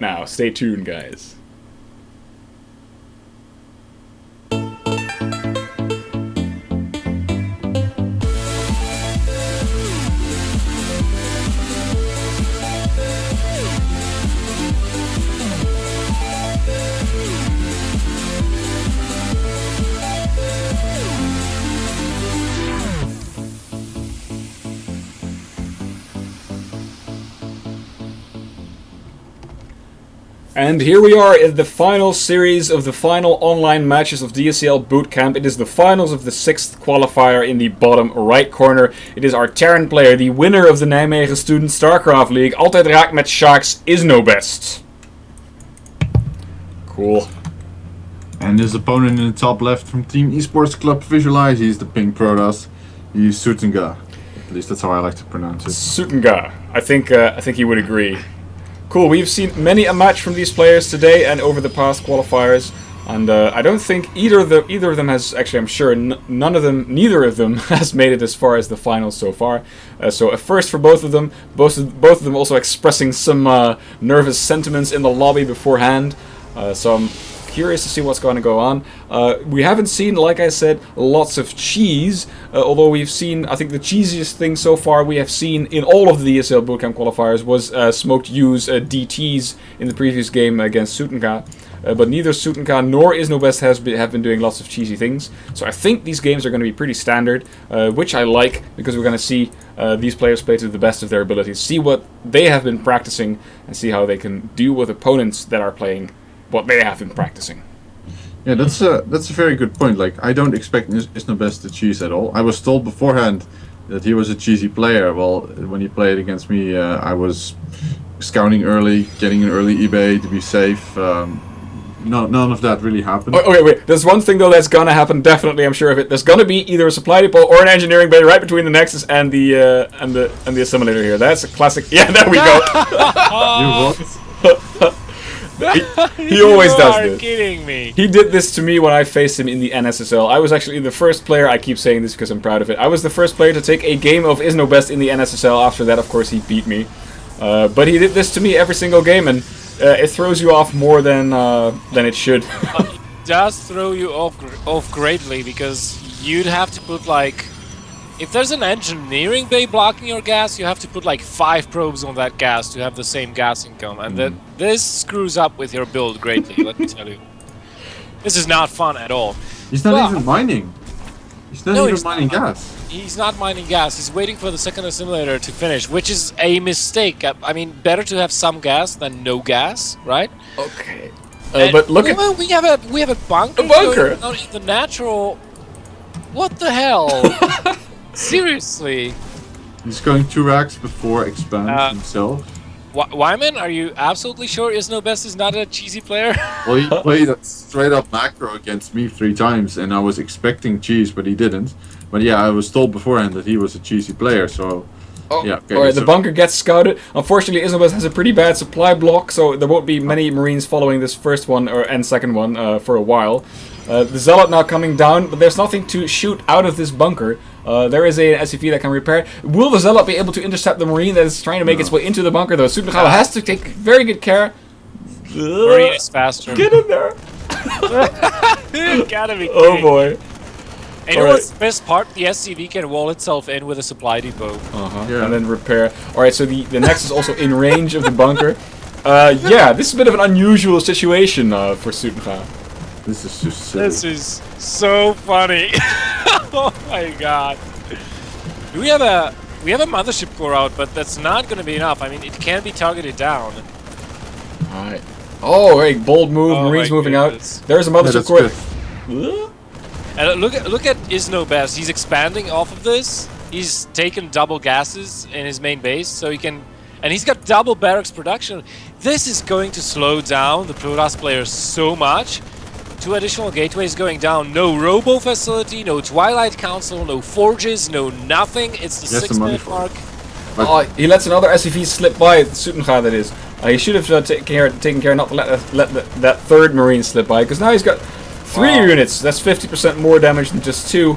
Now, stay tuned, guys. And here we are in the final series of the final online matches of DSCL Bootcamp. It is the finals of the 6th qualifier in the bottom right corner. It is our Terran player, the winner of the Nijmegen Student Starcraft League. Altijd raak met K.S.Iznobest. Cool. And his opponent in the top left from Team Esports Club Visualize, he's the pink Protoss. He's Soetenga. At least that's how I like to pronounce it. Soetenga. I think he would agree. Cool, we've seen many a match from these players today and over the past qualifiers, and I don't think either of them has, actually I'm sure neither of them has made it as far as the finals so far. So a first for both of them, both of them also expressing some nervous sentiments in the lobby beforehand, so I'm curious to see what's going to go on. We haven't seen, like I said, lots of cheese, although we've seen, I think the cheesiest thing so far we have seen in all of the DSL Bootcamp qualifiers was Smoked U's DTs in the previous game against Soetenga. But neither Soetenga nor Iznobest have been doing lots of cheesy things. So I think these games are going to be pretty standard, which I like, because we're going to see these players play to the best of their abilities, see what they have been practicing, and see how they can deal with opponents that are playing what they have been practicing. Yeah, that's a very good point. Like, I don't expect Iznobest to cheese at all. I was told beforehand that he was a cheesy player. Well, when he played against me, I was scouting early, getting an early eBay to be safe. None of that really happened. Oh, wait. There's one thing though that's gonna happen. Definitely, I'm sure of it. There's gonna be either a supply depot or an engineering bay right between the Nexus and the assimilator here. That's a classic. Yeah, there we go. You what? He always does this. You are kidding me. He did this to me when I faced him in the NSSL. I was actually the first player, I keep saying this because I'm proud of it, I was the first player to take a game of Iznobest in the NSSL. After that, of course, he beat me. But he did this to me every single game, and it throws you off more than it should. It does throw you off greatly, because you'd have to put, like, if there's an engineering bay blocking your gas, you have to put like 5 probes on that gas to have the same gas income, and this screws up with your build greatly, let me tell you. This is not fun at all. He's not even mining. He's not even mining gas. He's not mining gas. He's waiting for the second assimilator to finish, which is a mistake. I mean, better to have some gas than no gas, right? Okay. But look at... we have a bunker. A bunker? Out in the natural... What the hell? Seriously. He's going 2 racks before expand himself. Wyman, are you absolutely sure Iznobest is not a cheesy player? Well, he played a straight up macro against me 3 times, and I was expecting cheese, but he didn't. But yeah, I was told beforehand that he was a cheesy player, so... Oh, yeah, okay, alright, the bunker gets scouted. Unfortunately, Iznobest has a pretty bad supply block, so there won't be many Marines following this first one and second one for a while. The Zealot now coming down, but there's nothing to shoot out of this bunker. There is an SCV that can repair. Will the Zealot be able to intercept the Marine that is trying to make its way into the bunker, though? Soetenga has to take very good care. Marine is faster. Get in there! You gotta be kidding. Oh boy. And you know what's the best part? The SCV can wall itself in with a supply depot. Yeah. And then repair. Alright, so the Nexus is also in range of the bunker. Yeah, this is a bit of an unusual situation for Soetenga. This is just silly. This is so funny. Oh my god. We have a mothership core out, but that's not going to be enough. I mean, it can be targeted down. Alright. Oh, hey, bold move. Oh, Marines moving goodness. out. There's a mothership core. And look at Iznobest. He's expanding off of this. He's taken double gases in his main base, so he can, and he's got double barracks production. This is going to slow down the Protoss players so much. 2 additional gateways going down. No Robo facility, no Twilight Council, no forges, no nothing. It's the 6-minute mark. Oh, he lets another SCV slip by, Soetenga that is. He should have taken care not to let that third Marine slip by, because now he's got 3 units. That's 50% more damage than just 2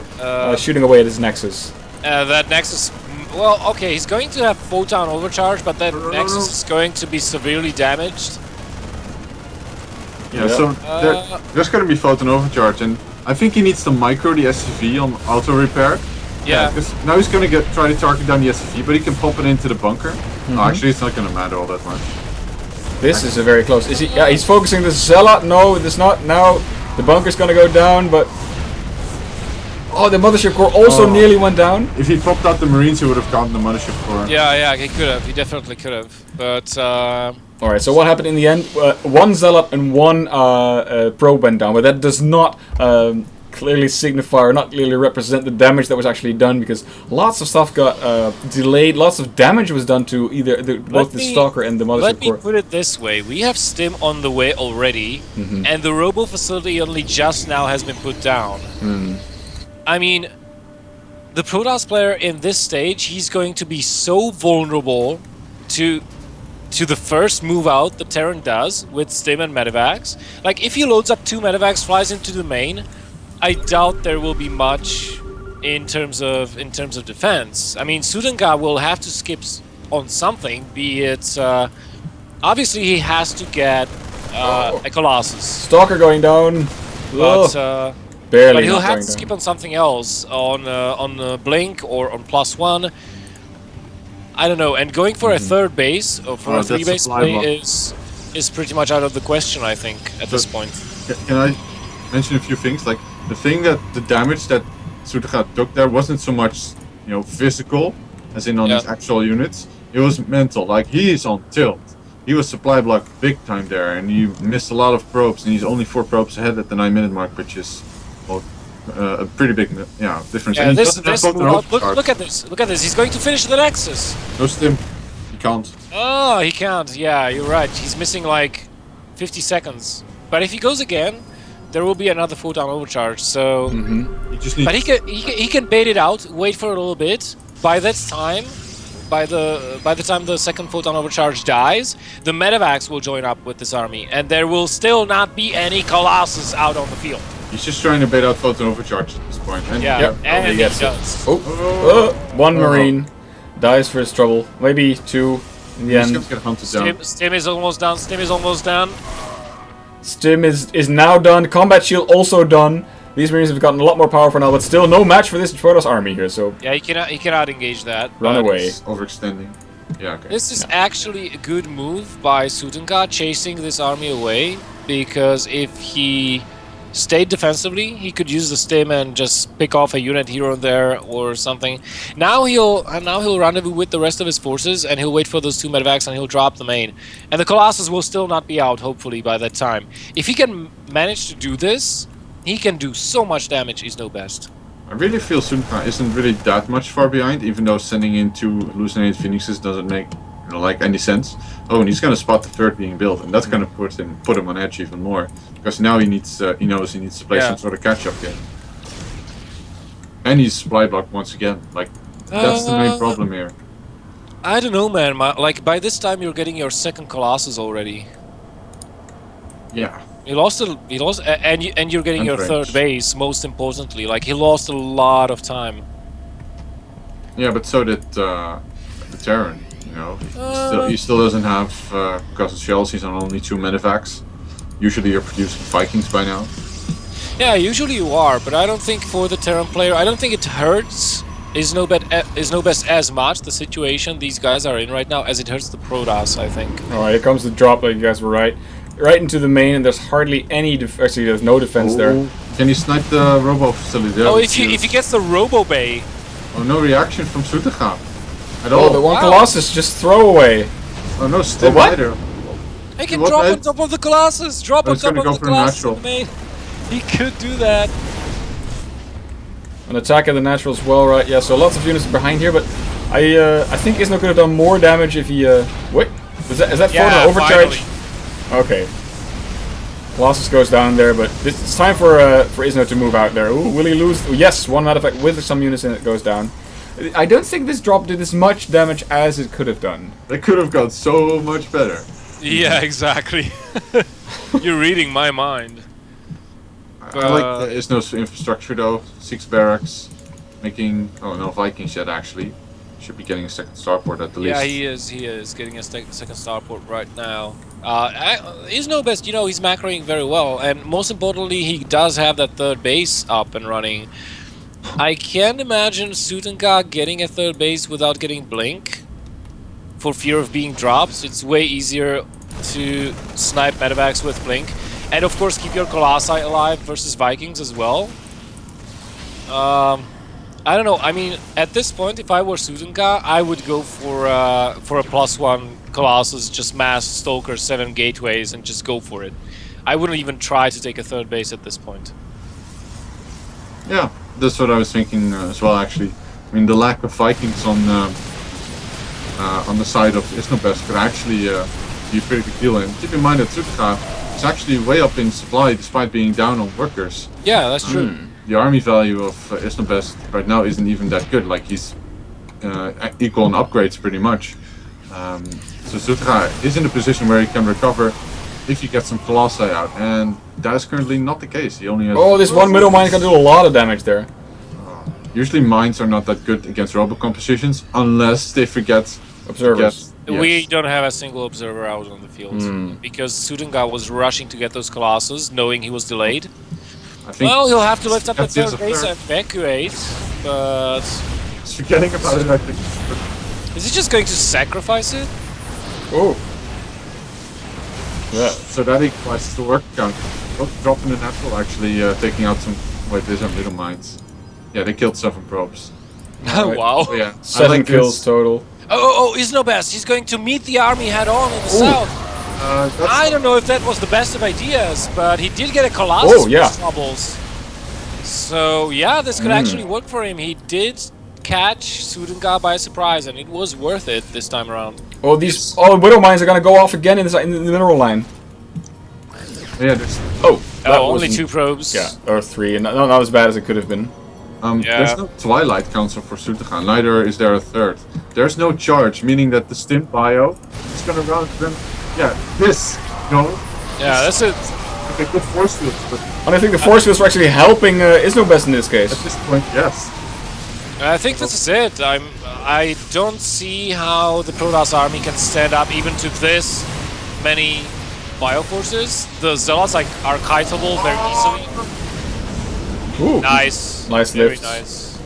shooting away at his Nexus. That Nexus, well, okay, he's going to have Photon Overcharge, but that Nexus is going to be severely damaged. Yeah, so there's going to be photon overcharge, and I think he needs to micro the SCV on auto repair. Yeah. Because now he's going to try to target down the SCV, but he can pop it into the bunker. Oh, actually, it's not going to matter all that much. This is a very close. Is he? Yeah, he's focusing the Zealot. No, it's not. Now the bunker's gonna go down, but oh, the mothership core also nearly went down. If he popped out the Marines, he would have gotten the mothership core. Yeah, he could have. He definitely could have. But all right. So what happened in the end? One Zealot and one probe went down, but that does not clearly signify or not clearly represent the damage that was actually done, because lots of stuff got delayed. Lots of damage was done to either both the Stalker and the mothership core. Let me put it this way: we have Stim on the way already, and the Robo facility only just now has been put down. I mean, the Protoss player in this stage, he's going to be so vulnerable to the first move out the Terran does with Stim and Medivacs. Like, if he loads up 2 Medivacs, flies into the main, I doubt there will be much in terms of defense. I mean, Soetenga will have to skip on something, be it obviously he has to get a Colossus. Stalker going down, but barely. But he'll have to skip on something else, on Blink or on +1. I don't know. And going for a third base or for a 3 base play is pretty much out of the question, I think, at this point. Can I mention a few things? Like, the damage that Soetenga took there wasn't so much, physical, as in on his actual units. It was mental. Like, he is on tilt. He was supply blocked big time there, and he missed a lot of probes, and he's only 4 probes ahead at the 9-minute mark, which is a pretty big difference. Yeah, look at this. Look at this. He's going to finish the Nexus. No Stim. He can't. Oh, he can't. Yeah, you're right. He's missing like 50 seconds. But if he goes again, there will be another photon overcharge. So, he just needs. But he can bait it out. Wait for a little bit. By that time, by the time the second photon overcharge dies, the Medivacs will join up with this army, and there will still not be any Colossus out on the field. He's just trying to bait out photon overcharge at this point. And and he gets does. One Marine dies for his trouble. Maybe 2 in the end. Stim is almost done. Stim is almost done. Stim is now done. Combat shield also done. These Marines have gotten a lot more powerful now, but still no match for this Protoss army here. So yeah, he cannot engage that. Run away. Overextending. Yeah. Okay. This is actually a good move by Soetenga, chasing this army away, because if he stayed defensively, he could use the Stim and just pick off a unit here or there or something. Now he'll rendezvous with the rest of his forces, and he'll wait for those 2 Medivacs, and he'll drop the main. And the Colossus will still not be out, hopefully, by that time. If he can manage to do this, he can do so much damage. Iznobest. I really feel Soetenga isn't really that much far behind, even though sending in 2 hallucinated Phoenixes doesn't make any sense. Oh, and he's gonna spot the 3rd being built, and that's gonna put him on edge even more, because now he knows he needs to play some sort of catch-up game. And he's supply blocked once again. Like, that's the main problem here. I don't know, man. Like, by this time you're getting your 2nd Colossus already. Yeah. He lost, and you're getting your 3rd base. Most importantly, like, he lost a lot of time. Yeah, but so did the Terran. He still doesn't have because of shells. He's on only 2 Medivacs. Usually you're producing Vikings by now. Yeah, usually you are, but I don't think for the Terran player, I don't think it hurts Iznobest as much, the situation these guys are in right now, as it hurts the Protoss, I think. Alright, here comes the drop, like you guys were right. Right into the main, and there's hardly any actually there's no defense there. Can you snipe the Robo facility there? Oh, if he gets the Robo Bay. Oh, no reaction from Soetenga. Oh, the one Colossus, just throw away. Oh, no Stim either. He can drop on top of the Colossus! Drop on top of the Colossus in the main. He could do that. An attack at the natural as well, right? Yeah, so lots of units behind here, but I think Izno could have done more damage if he wait. Is that photon overcharge? Finally. Okay. Colossus goes down there, but it's time for Izno to move out there. Ooh, will he lose? Yes, one matter of fact with some units in it goes down. I don't think this drop did as much damage as it could have done. They could have got so much better. Yeah, exactly. You're reading my mind. I like the Izno's infrastructure though. 6 barracks, making no Vikings yet actually. Should be getting a 2nd starport at the least. Yeah, he is getting a 2nd starport right now. Iznobest, you know, he's macroing very well, and most importantly, he does have that third base up and running. I can't imagine Soetenga getting a third base without getting Blink, for fear of being dropped. It's way easier to snipe medevacs with Blink. And of course, keep your Colossi alive versus Vikings as well. I don't know. I mean, at this point, if I were Soetenga, I would go for a +1 Colossus, just mass Stalker 7 gateways, and just go for it. I wouldn't even try to take a third base at this point. Yeah, that's what I was thinking as well. Actually, I mean, the lack of Vikings on the side of Iznobest could actually be a pretty big deal. And keep in mind that Soetenga is actually way up in supply despite being down on workers. Yeah, that's true. The army value of Iznobest right now isn't even that good. Like, he's equal on upgrades pretty much. So Soetenga is in a position where he can recover if you get some Colossi out, and that is currently not the case. He only has... Oh, this one middle mine can do a lot of damage there. Usually mines are not that good against Robocom positions unless they forget Observers. Yes. We don't have a single observer out on the field because Soetenga was rushing to get those Colossus, knowing he was delayed. I think Well, he'll have to lift up the that's third base and evacuate, but... he's forgetting about it, I think. Is he just going to sacrifice it? Oh. Yeah. So that equalizes the work count. Oh, dropping the natural, actually taking out some... Wait, these are middle mines. Yeah, they killed 7 probes. Oh, wow. Oh, yeah. 7 kills total. Oh, Iznobest, he's going to meet the army head-on in the south. I don't know if that was the best of ideas, but he did get a Colossus with troubles. So, yeah, this could actually work for him. He did catch Soetenga by surprise, and it was worth it this time around. Oh, these Widow mines are gonna go off again in the mineral line. Yeah, there's... only 2 probes. Yeah, or 3, and not as bad as it could have been. There's no Twilight Council for Soetenga, neither is there a third. There's no charge, meaning that the Stim bio is gonna run them. Yeah, this, Yeah, that's it. Okay, good force fields, but And I think the force fields are actually helping Iznobest in this case. at this point, yes. I think this is it. I don't see how the Protoss army can stand up even to this many bioforces. The Zealots are kiteable very easily. Ooh. Nice. Nice Very lift. nice.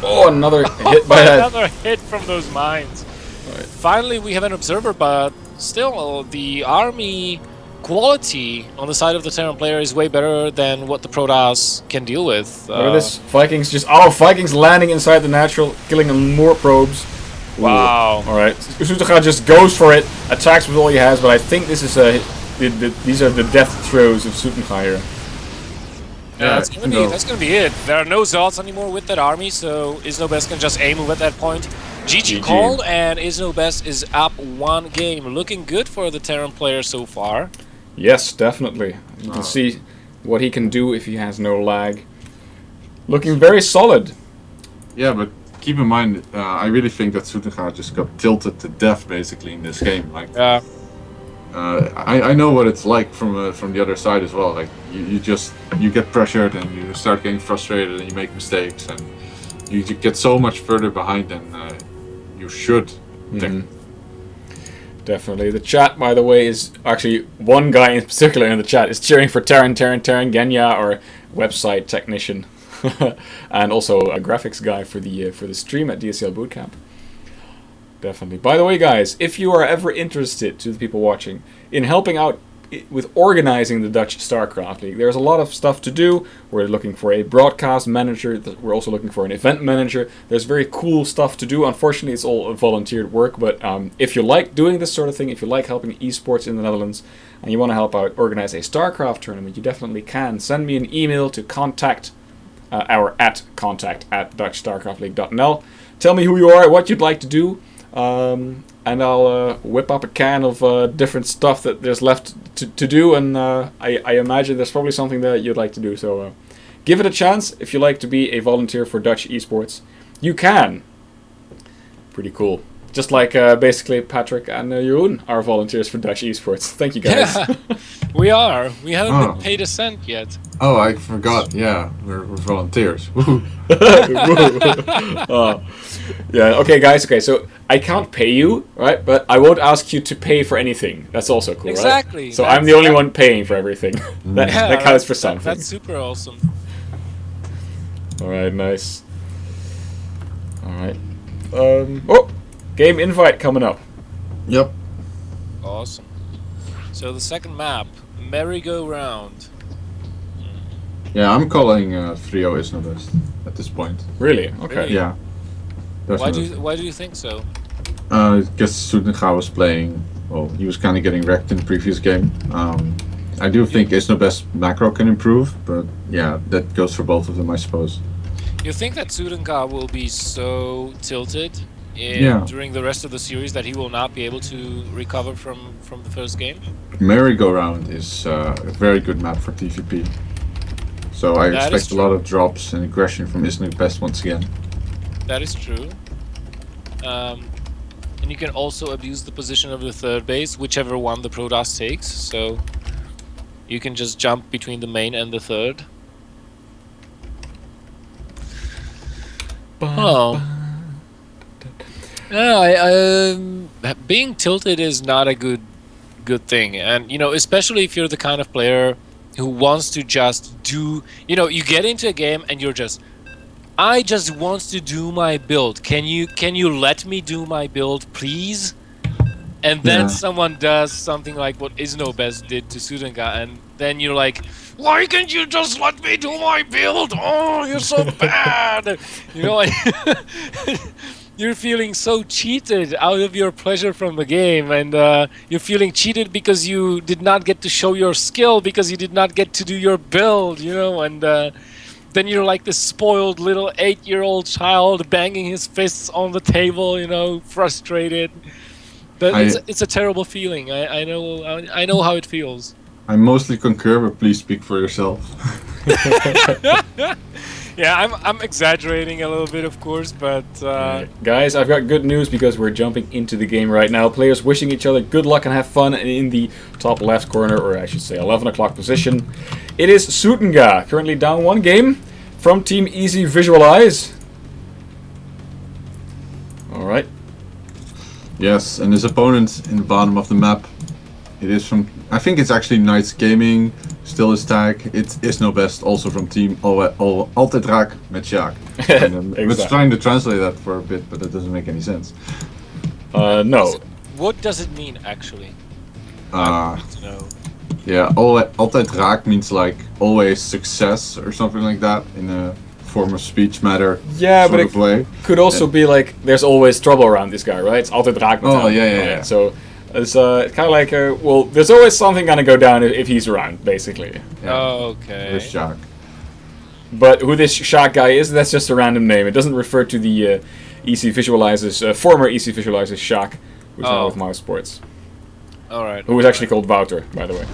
Oh, another hit by that. Another hit from those mines. Right. Finally, we have an observer, but still, the army quality on the side of the Terran player is way better than what the Protoss can deal with. Look at this. Vikings Vikings landing inside the natural, killing more probes. Wow. Alright. Soetenga just goes for it, attacks with all he has, but I think this is these are the death throes of Soetenga here. Yeah, that's gonna be it. There are no Zealots anymore with that army, so Iznobest can just A-move at that point. GG called, and Iznobest is up 1 game. Looking good for the Terran player so far. Yes, definitely. You can see what he can do if he has no lag. Looking very solid. Yeah, but keep in mind, I really think that Soetenga just got tilted to death basically in this game. Like, I know what it's like from the other side as well. Like, you get pressured and you start getting frustrated and you make mistakes and you get so much further behind than you should. Definitely. The chat, by the way, is actually one guy in particular in the chat is cheering for Terran Genya, or website technician, and also a graphics guy for the stream at DSCL Bootcamp. Definitely. By the way, guys, if you are ever interested, to the people watching, in helping out with organizing the Dutch Starcraft League, there's a lot of stuff to do. We're looking for a broadcast manager. We're also looking for an event manager. There's very cool stuff to do. Unfortunately, it's all volunteered work, but if you like doing this sort of thing, if you like helping esports in the Netherlands, and you want to help out organize a StarCraft tournament, you definitely can. Send me an email to contact at dutchstarcraftleague.nl. Tell me who you are, what you'd like to do, and I'll whip up a can of different stuff that there's left to do, and I imagine there's probably something that you'd like to do, so give it a chance. If you like to be a volunteer for Dutch esports, you can. Pretty cool. Just like basically Patrick and Jeroen are volunteers for Dutch esports. Thank you, guys. Yeah, we are. We haven't been paid a cent yet. Oh, I forgot. Yeah, we're volunteers. Yeah, okay, guys, okay, so I can't pay you, right? But I won't ask you to pay for anything. That's also cool, Exactly. right? So I'm the only one paying for everything. that Yeah, counts for something. That's super awesome. Alright, nice. Alright. Oh! Game invite coming up. Yep. Awesome. So the second map, merry-go-round. Yeah, I'm calling 3-0 Iznobest at this point. Really? Okay. Really? Yeah. Why do you think so? I guess Soetenga was playing. Well, he was kind of getting wrecked in the previous game. I do think Iznobest macro can improve, but yeah, that goes for both of them, I suppose. You think that Soetenga will be so tilted during the rest of the series that he will not be able to recover from the first game? Merry-go-round is a very good map for TVP. So I That is expect a true. lot of drops and aggression from Iznobest once again. That is true. And you can also abuse the position of the third base, whichever one the Protoss takes. So you can just jump between the main and the third. Oh. Yeah, being tilted is not a good thing, and you know, especially if you're the kind of player who wants to just do, you know, you get into a game and you're just, I just want to do my build. Can you let me do my build, please? And then Yeah. someone does something like what Iznobest did to Soetenga, and then you're like, why can't you just let me do my build? Oh, you're so bad. You know, you're feeling so cheated out of your pleasure from the game, and you're feeling cheated because you did not get to show your skill, because you did not get to do your build, you know, and then you're like this spoiled little 8-year-old child banging his fists on the table, you know, frustrated. But it's a terrible feeling. I know how it feels. I mostly concur, but please speak for yourself. Yeah, I'm exaggerating a little bit, of course, but Guys, I've got good news because we're jumping into the game right now. Players wishing each other good luck and have fun in the top left corner, or I should say 11 o'clock position. It is Soetenga, currently down 1 game from Team Easy Visualize. Alright. Yes, and his opponent in the bottom of the map, it is from, I think it's actually Knights Gaming, still his tag. It's Iznobest, also from Team Altijd Raak met Sjaak. I was trying to translate that for a bit, but that doesn't make any sense. No. What does it mean, actually? Uh, No. yeah, Altijd Raak means like always success or something like that in a form of speech matter Yeah, sort but of way. Could also be like, there's always trouble around this guy, right? It's altijd raak met Oh, hem. yeah. Right, so it's kind of like, well, there's always something gonna go down if he's around, basically. Yeah. Okay. There's Sjaak. But who this Sjaak guy is, that's just a random name. It doesn't refer to the EC Visualizers, former EC Visualizers Sjaak, who's now with Mouse Sports. Alright. Who was actually called Wouter, by the way.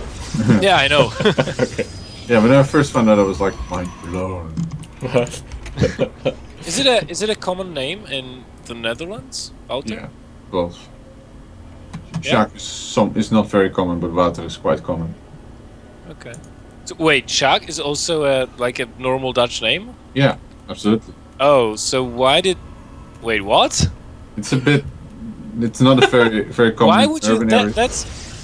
Yeah, I know. Okay. Yeah, when I first found out, I was like, mind blown. What? Is it a common name in the Netherlands? Wouter? Yeah, close. Yeah. Sjaak is not very common, but Wouter is quite common. Okay. So, wait, Sjaak is also like a normal Dutch name? Yeah, absolutely. Oh, so why did... Wait, what? It's a bit. It's not a very common Why would you... urban area.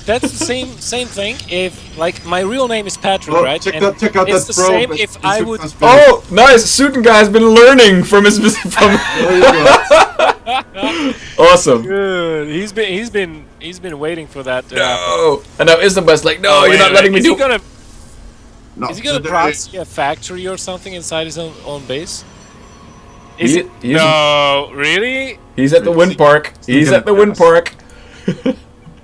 That's the same thing if, like, my real name is Patrick, right? Check And out it's that the probe. same if I would... Oh, nice! Soetenga has been learning from his... From awesome. Good. He's been waiting for that to happen. No! And now Iznobest like, no, Oh, you're wait, not letting me is do... he gonna... No, Is he gonna today- proxy a factory or something inside his own base? He- It? he is- No, really? He's at the wind park. He's gonna at the wind pass. park.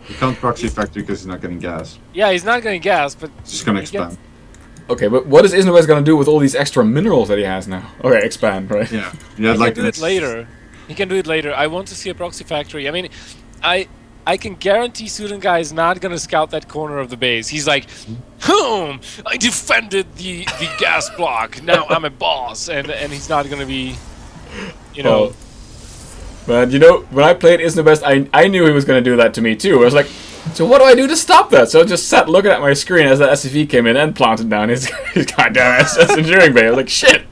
You can't proxy factory because he's not getting gas. Yeah, he's not gonna gas, but It's just gonna he expand. gets- Okay, but what is Iznobest gonna do with all these extra minerals that he has now? Okay, expand, right? Yeah, He like can do it later. He can do it later. I want to see a proxy factory. I mean, I can guarantee Soetenga is not gonna scout that corner of the base. He's like, I defended the gas block. Now I'm a boss, and he's not gonna be, you know. Oh. But you know, when I played Iznobest, I knew he was gonna do that to me too. I was like, so what do I do to stop that? So I just sat looking at my screen as the SCV came in and planted down his goddamn engineering bay. I was like, shit.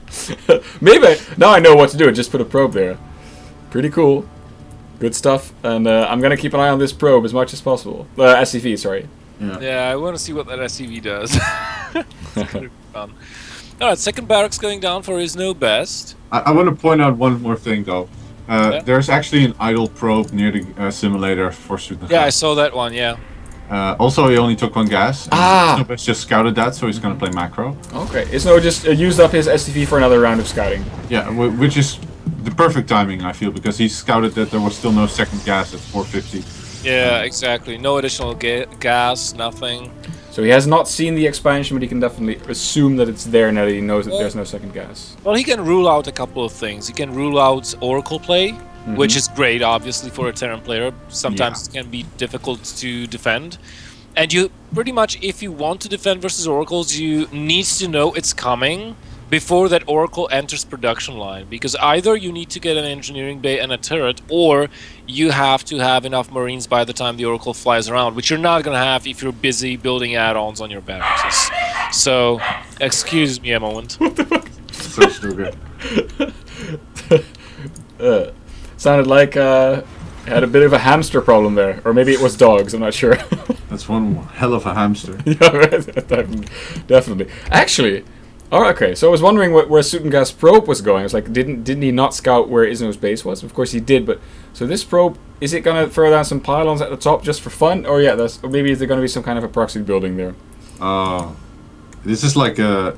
Maybe now I know what to do. Just put a probe there. Pretty cool. Good stuff. And I'm going to keep an eye on this probe as much as possible. SCV, sorry. Yeah, I want to see what that SCV does. It's gonna be fun. Alright, second barracks going down for Iznobest. I want to point out one more thing though. There's actually an idle probe near the simulator for Soetenga. Yeah, I saw that one, yeah. Also, he only took 1 gas. Iznobest just scouted that, so he's going to play macro. Okay, Isno just used up his SCV for another round of scouting. Yeah, which is the perfect timing, I feel, because he scouted that there was still no second gas at 450. Yeah, exactly. No additional gas, nothing. So he has not seen the expansion, but he can definitely assume that it's there now that he knows that there's no second gas. Well, he can rule out a couple of things. He can rule out Oracle play, which is great, obviously, for a Terran player. Sometimes it can be difficult to defend. And you pretty much, if you want to defend versus Oracles, you need to know it's coming before that Oracle enters production line. Because either you need to get an engineering bay and a turret, or you have to have enough Marines by the time the Oracle flies around, which you're not going to have if you're busy building add-ons on your barracks. So, excuse me a moment. So stupid. Sounded like had a bit of a hamster problem there. Or maybe it was dogs, I'm not sure. That's one hell of a hamster. Yeah, right. Definitely. Actually, okay, so I was wondering where Soetenga's probe was going. I was like, didn't he not scout where Izno's base was? Of course he did, but so this probe, is it gonna throw down some pylons at the top just for fun? Or or maybe is there gonna be some kind of a proxy building there? This is like a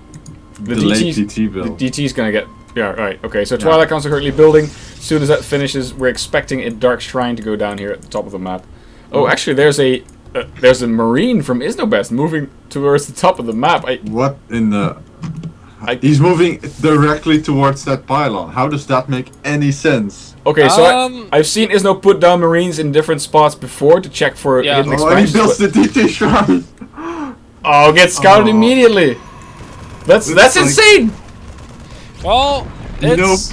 delayed DT build. The DT's gonna get right. Okay, so Twilight Council currently building. As soon as that finishes, we're expecting a Dark Shrine to go down here at the top of the map. Oh, actually, there's a Marine from Iznobest moving towards the top of the map. What in the? He's moving directly towards that pylon. How does that make any sense? Okay, so I've seen Izno put down Marines in different spots before to check for hidden expansions. And he builds the DT shrine. Oh, get scouted immediately. That's insane. Well, it's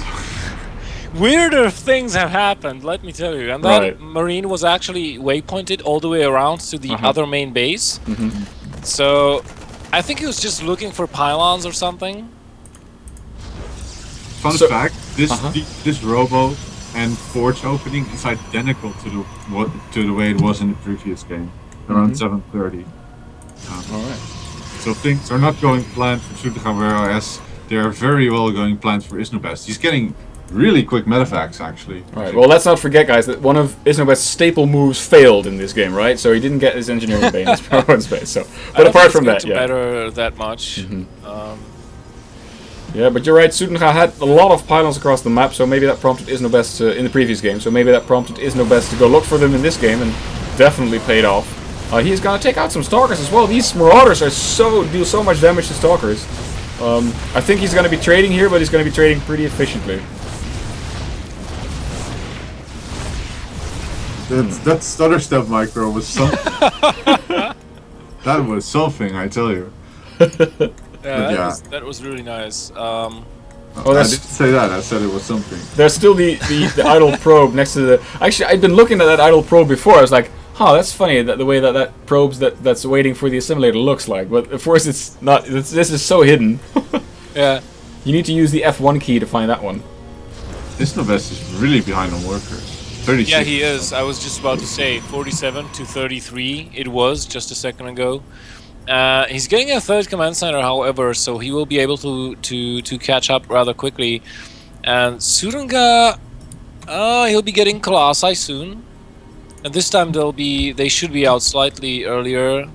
weirder things have happened, let me tell you. And that Marine was actually waypointed all the way around to the other main base. So I think he was just looking for pylons or something. Fun fact: this robo and forge opening is identical to the way it was in the previous game, around 7:30. All right. So things are not going planned for Soetenga, whereas they are very well going planned for Iznobest. He's getting really quick medevacts, actually. Alright, well, let's not forget, guys, that one of Iznobest's staple moves failed in this game, right? So he didn't get his engineering bay in his power space. So, but apart from that, better that much. Yeah, but you're right. Soetenga had a lot of pylons across the map, so maybe that prompted Iznobest in the previous game. So maybe that prompted Iznobest to go look for them in this game, and definitely paid off. He's gonna take out some stalkers as well. These marauders do so much damage to stalkers. I think he's gonna be trading here, but he's gonna be trading pretty efficiently. That stutter step micro was something. That was something, I tell you. That was really nice. I didn't say that. I said it was something. There's still the idle probe next to the. Actually, I'd been looking at that idle probe before. I was like, "Huh, that's funny that the way that probe's that's waiting for the assimilator looks like." But of course, it's not. This is so hidden. Yeah. You need to use the F1 key to find that one. Iznobest is really behind on workers. 36. Yeah, he is. I was just about to say 47 to 33. It was just a second ago. He's getting a third command center, however, so he will be able to catch up rather quickly. And Soetenga, he'll be getting Colossi soon. And this time they should be out slightly earlier,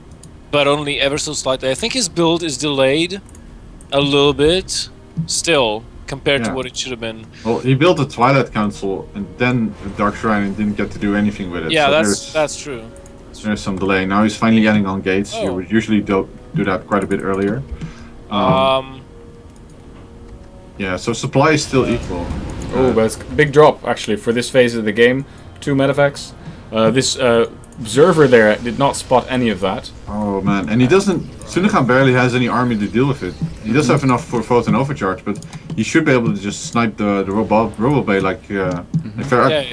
but only ever so slightly. I think his build is delayed a little bit still compared to what it should have been. Well, he built a Twilight Council and then a Dark Shrine and didn't get to do anything with it. Yeah, so that's true. There's some delay. Now he's finally adding on gates. You would usually do that quite a bit earlier. Yeah, so supply is still equal. But it's a big drop, actually, for this phase of the game. 2 medevacts. This observer there did not spot any of that. Oh, man. And he doesn't... Soetenga barely has any army to deal with it. He does have enough for photon overcharge, but he should be able to just snipe the robo bay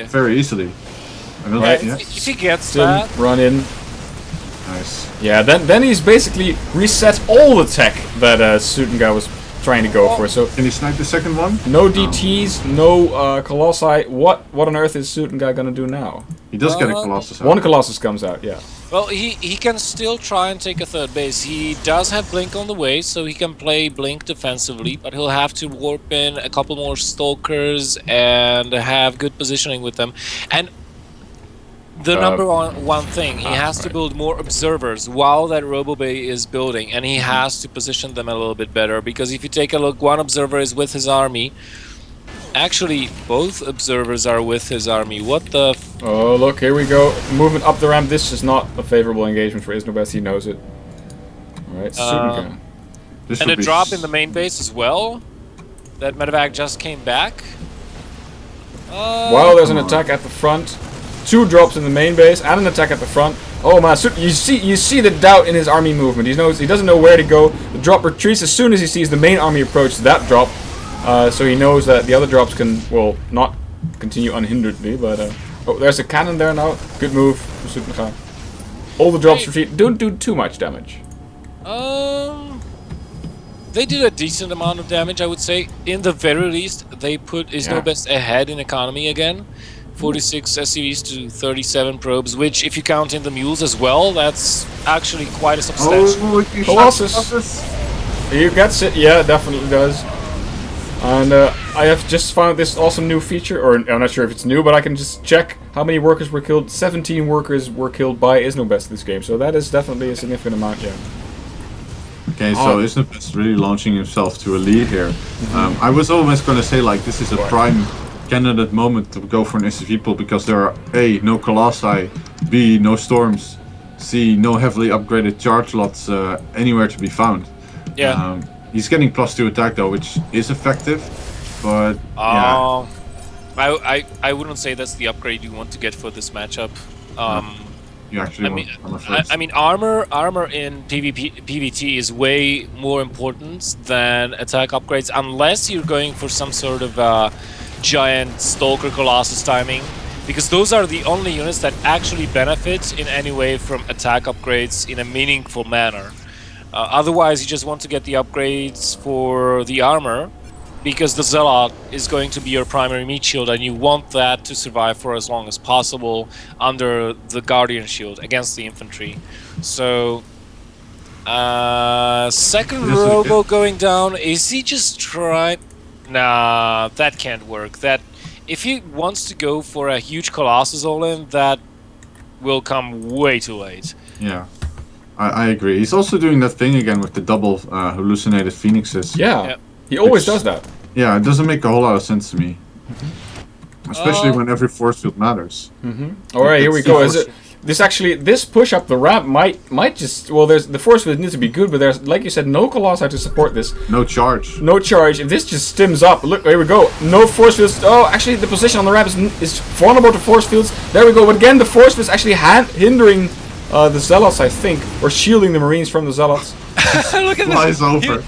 very easily. If he gets that... Run in. Nice. Yeah, then he's basically reset all the tech that Soetenga was trying to go for. So Can he snipe the second one? no DTs, no Colossi. What on earth is Soetenga gonna do now? He does get a Colossus out. One Colossus comes out, yeah. Well, he can still try and take a third base. He does have Blink on the way, so he can play Blink defensively, but he'll have to warp in a couple more Stalkers and have good positioning with them. And the number one thing, he has to build more observers while that Robo Bay is building, and he has to position them a little bit better, because if you take a look, one observer is with his army. Actually, both observers are with his army. What the Oh, look, here we go. Movement up the ramp. This is not a favorable engagement for Iznobest. He knows it. Alright, Soetenga. And a drop in the main base as well. That medevac just came back. While there's an attack at the front. 2 drops in the main base and an attack at the front. Oh man, you see the doubt in his army movement. He doesn't know where to go. The drop retreats as soon as he sees the main army approach that drop. So he knows that the other drops can, well, not continue unhinderedly, but oh, there's a cannon there now. Good move from Soetenga. All the drops retreat. Don't do too much damage. They did a decent amount of damage, I would say. In the very least, they put Iznobest ahead in economy again. 46 SCVs to 37 probes, which, if you count in the mules as well, that's actually quite a substantial. Colossus. He gets it. Yeah, definitely does. And I have just found this awesome new feature, or I'm not sure if it's new, but I can just check how many workers were killed. 17 workers were killed by Iznobest this game, so that is definitely a significant amount, yeah. Okay, so Iznobest really launching himself to a lead here. I was almost going to say, like, this is a prime candidate moment to go for an ECV pull, because there are A, no Colossi, B, no Storms, C, no heavily upgraded charge lots anywhere to be found. Yeah. He's getting +2 attack though, which is effective, but yeah. I wouldn't say that's the upgrade you want to get for this matchup. You actually I'm afraid. I mean, armor in PvT is way more important than attack upgrades, unless you're going for some sort of giant Stalker Colossus timing, because those are the only units that actually benefit in any way from attack upgrades in a meaningful manner. Otherwise, you just want to get the upgrades for the armor, because the Zealot is going to be your primary meat shield, and you want that to survive for as long as possible under the Guardian shield against the infantry. So, second Robo going down. Is he just trying? Nah, that can't work. That if he wants to go for a huge Colossus all-in, that will come way too late. Yeah. I agree. He's also doing that thing again with the double hallucinated phoenixes. Yeah, he always does that. Yeah, it doesn't make a whole lot of sense to me. Especially when every force field matters. Alright, here we go. This push up the ramp might just, well, the force field needs to be good, but there's, like you said, no Colossi to support this. No charge. No charge. If this just stims up, look, here we go. No force fields. Oh, actually, the position on the ramp is vulnerable to force fields. There we go. But again, the force fields actually hindering the Zealots, I think, or shielding the Marines from the Zealots. Look at Flies over.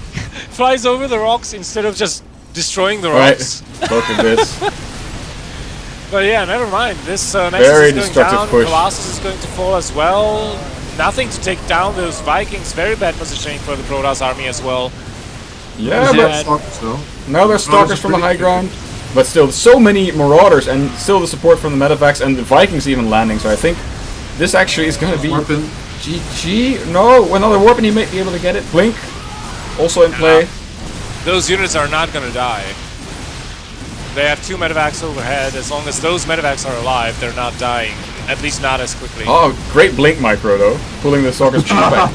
Flies over the rocks instead of just destroying the rocks. Right. Look at this. But yeah, never mind. This Nexus Very is going destructive down. push. Colossus is going to fall as well. Nothing to take down those Vikings. Very bad positioning for the Protoss army as well. Yeah, but now there's Stalkers from the high ground. But still, so many Marauders, and still the support from the medevacs, and the Vikings even landing. So I think this actually is going to be GG. No, another warping, he might be able to get it. Blink, also in play. Those units are not going to die. They have 2 medevacs overhead. As long as those medevacs are alive, they're not dying. At least not as quickly. Oh, great Blink micro though, pulling the Stalkers back.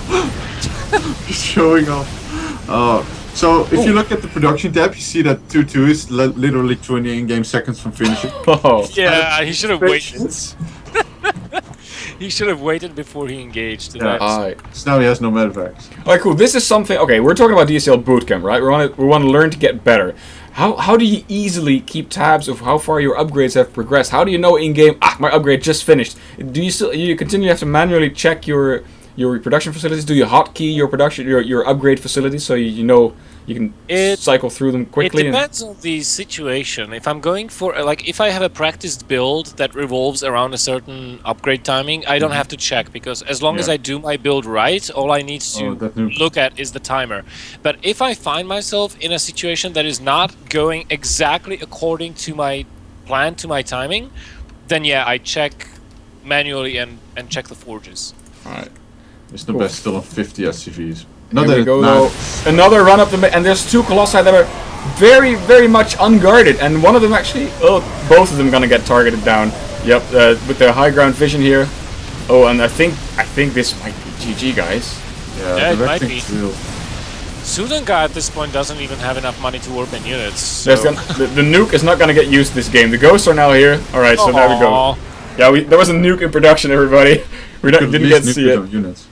Showing off. So if you look at the production tab, you see that 2-2 is literally 20 in-game seconds from finishing. Oh. Yeah, he should have waited. He should have waited before he engaged. So now he has no medevacs. Alright, cool. This is something. Okay, we're talking about DSCL Bootcamp, right? We want to learn to get better. How do you easily keep tabs of how far your upgrades have progressed? How do you know in game? My upgrade just finished. Do you continue to have to manually check your your production facilities? Do you hotkey your production, your upgrade facilities, so you know you can cycle through them quickly? It depends on the situation. If I'm going for, like, if I have a practiced build that revolves around a certain upgrade timing, I don't have to check, because as long as I do my build right, all I need to look at is the timer. But if I find myself in a situation that is not going exactly according to my plan, to my timing, then yeah, I check manually and check the forges. Alright. Iznobest still on 50 SCVs. Here we go, though. Another run up the and there's two Colossi that are very, very much unguarded, and one of them actually, both of them gonna get targeted down. Yep, with the high ground vision here. Oh, and I think this might be GG, guys. Yeah, it might be. Soetenga at this point doesn't even have enough money to warp in units. So. The nuke is not gonna get used this game. The ghosts are now here. All right, so there we go. Yeah, there was a nuke in production, everybody. We didn't get to see it. Units.